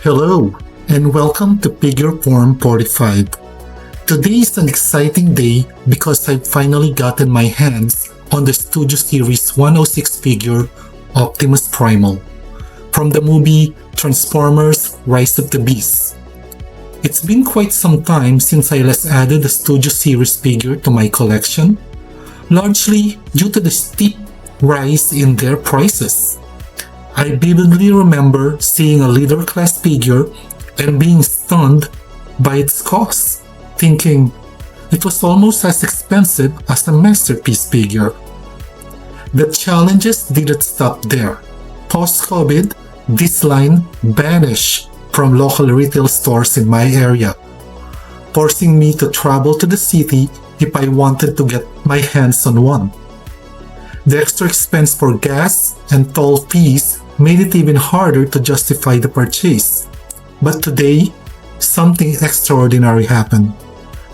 Hello, and welcome to Figure Form 45. Today is an exciting day because I've finally gotten my hands on the Studio Series 106 figure Optimus Primal from the movie Transformers Rise of the Beasts. It's been quite some time since I last added a Studio Series figure to my collection, largely due to the steep rise in their prices. I vividly remember seeing a leader class figure and being stunned by its cost, thinking it was almost as expensive as a masterpiece figure. The challenges didn't stop there. Post-COVID, this line vanished from local retail stores in my area, forcing me to travel to the city if I wanted to get my hands on one. The extra expense for gas and toll fees made it even harder to justify the purchase. But today, something extraordinary happened.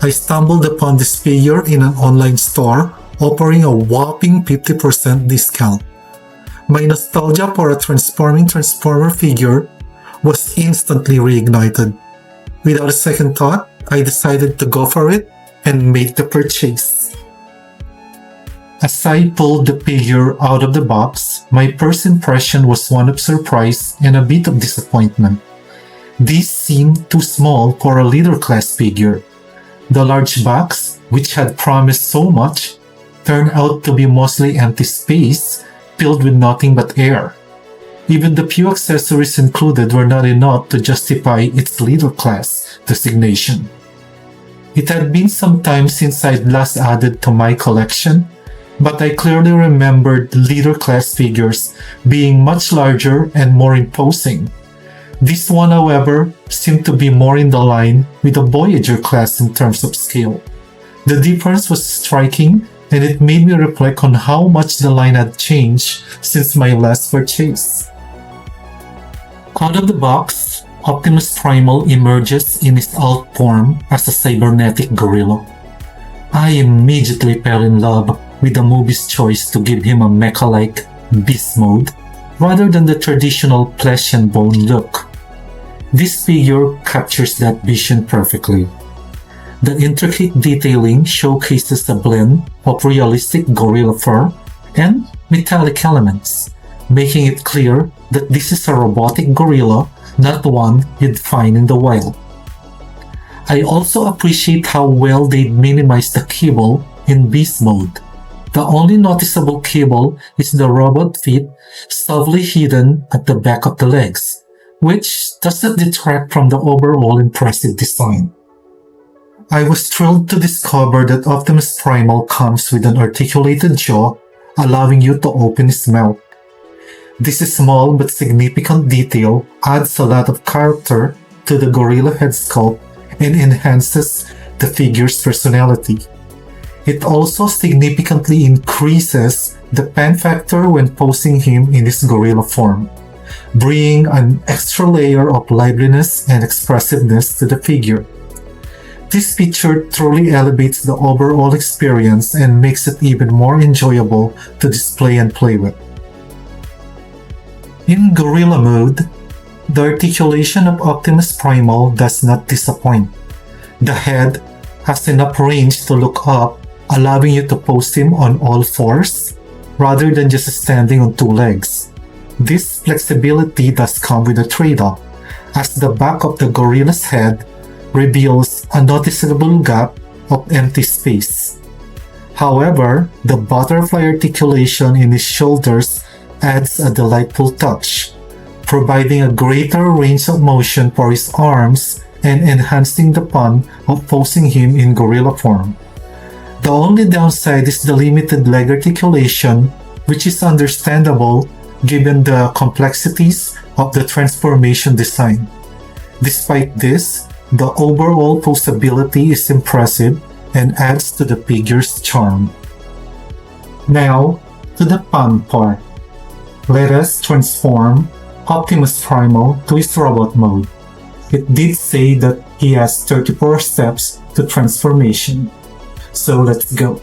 I stumbled upon this figure in an online store offering a whopping 50% discount. My nostalgia for a transforming Transformer figure was instantly reignited. Without a second thought, I decided to go for it and make the purchase. As I pulled the figure out of the box, my first impression was one of surprise and a bit of disappointment. This seemed too small for a leader class figure. The large box, which had promised so much, turned out to be mostly empty space filled with nothing but air. Even the few accessories included were not enough to justify its leader class designation. It had been some time since I'd last added to my collection, but I clearly remembered leader class figures being much larger and more imposing. This one, however, seemed to be more in the line with the Voyager class in terms of scale. The difference was striking, and it made me reflect on how much the line had changed since my last purchase. Out of the box, Optimus Primal emerges in his alt form as a cybernetic gorilla. I immediately fell in love with the movie's choice to give him a mecha-like beast mode rather than the traditional flesh and bone look. This figure captures that vision perfectly. The intricate detailing showcases a blend of realistic gorilla fur and metallic elements, making it clear that this is a robotic gorilla, not one you'd find in the wild. I also appreciate how well they minimized the kibble in beast mode. The only noticeable kibble is the robot feet subtly hidden at the back of the legs, which doesn't detract from the overall impressive design. I was thrilled to discover that Optimus Primal comes with an articulated jaw, allowing you to open his mouth. This small but significant detail adds a lot of character to the gorilla head sculpt and enhances the figure's personality. It also significantly increases the fan factor when posing him in his gorilla form, bringing an extra layer of liveliness and expressiveness to the figure. This feature truly elevates the overall experience and makes it even more enjoyable to display and play with. In gorilla mode, the articulation of Optimus Primal does not disappoint. The head has enough range to look up, allowing you to pose him on all fours rather than just standing on two legs. This flexibility does come with a trade-off, as the back of the gorilla's head reveals a noticeable gap of empty space. However, the butterfly articulation in his shoulders adds a delightful touch, providing a greater range of motion for his arms and enhancing the fun of posing him in gorilla form. The only downside is the limited leg articulation, which is understandable given the complexities of the transformation design. Despite this, the overall posability is impressive and adds to the figure's charm. Now, to the fun part. Let us transform Optimus Primal to his robot mode. It did say that he has 34 steps to transformation. So let's go.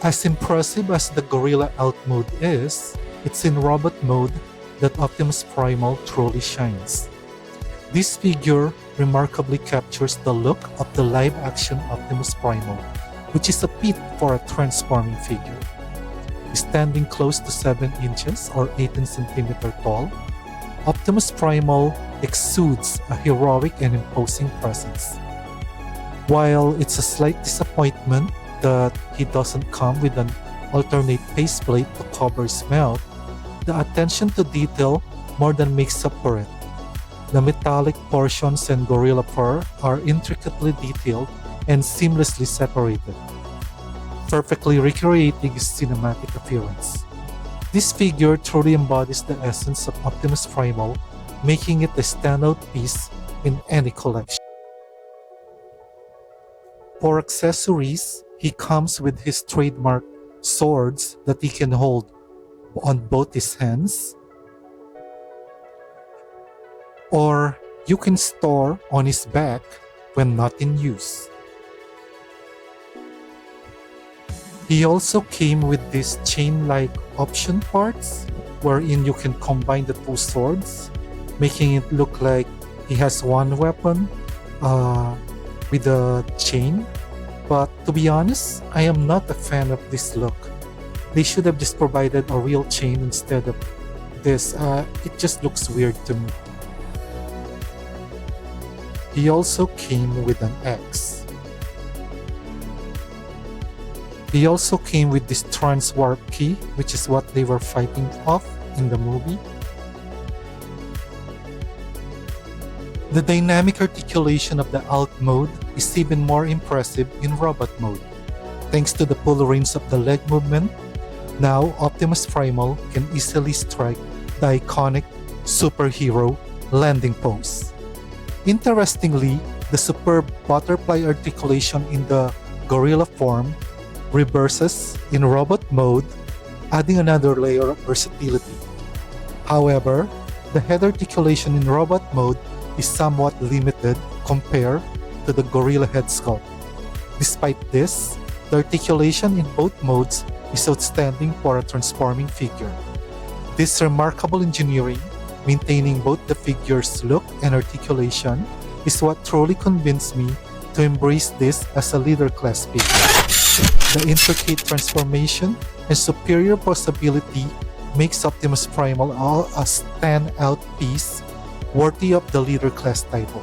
As impressive as the Gorilla Out mode is, it's in robot mode that Optimus Primal truly shines. This figure remarkably captures the look of the live-action Optimus Primal, which is a feat for a transforming figure. Standing close to 7 inches or 18 centimeters tall, Optimus Primal exudes a heroic and imposing presence. While it's a slight disappointment that he doesn't come with an alternate faceplate to cover his mouth, the attention to detail more than makes up for it. The metallic portions and gorilla fur are intricately detailed and seamlessly separated, perfectly recreating his cinematic appearance. This figure truly embodies the essence of Optimus Primal, making it a standout piece in any collection. For accessories, he comes with his trademark swords that he can hold on both his hands, or you can store on his back when not in use. He also came with these chain-like option parts wherein you can combine the two swords, making it look like he has one weapon with a chain. But to be honest, I am not a fan of this look. They should have just provided a real chain instead of this. It just looks weird to me. He also came with an axe. He also came with this transwarp key, which is what they were fighting off in the movie. The dynamic articulation of the alt mode is even more impressive in robot mode. Thanks to the full range of the leg movement, now Optimus Primal can easily strike the iconic superhero landing pose. Interestingly, the superb butterfly articulation in the gorilla form reverses in robot mode, adding another layer of versatility. However, the head articulation in robot mode is somewhat limited compared to the gorilla head sculpt. Despite this, the articulation in both modes is outstanding for a transforming figure. This remarkable engineering, maintaining both the figure's look and articulation, is what truly convinced me to embrace this as a leader class figure. The intricate transformation and superior posability makes Optimus Primal a standout piece worthy of the leader class title.